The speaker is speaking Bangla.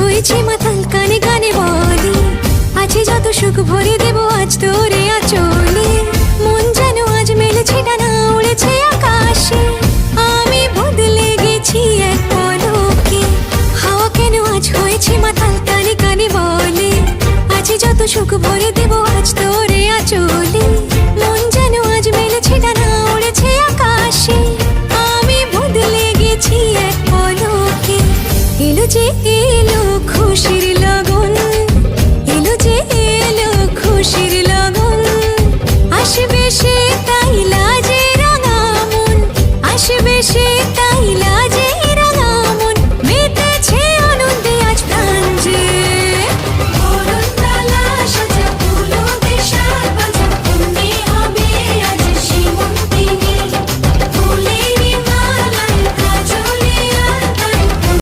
হয়েছি মাতাল, কানে কানে বলি আছে যত সুখ ভরে দেব আজ তোরে আঁচলে। মন যেন আজ মেলেছে ডানা, উড়েছে আকাশে, আমি বদলে গেছি এক পলকে। হাওয়া কেন আজ হয়েছে মাতাল, কানে কানে বলে আছে যত সুখ ভরে দেব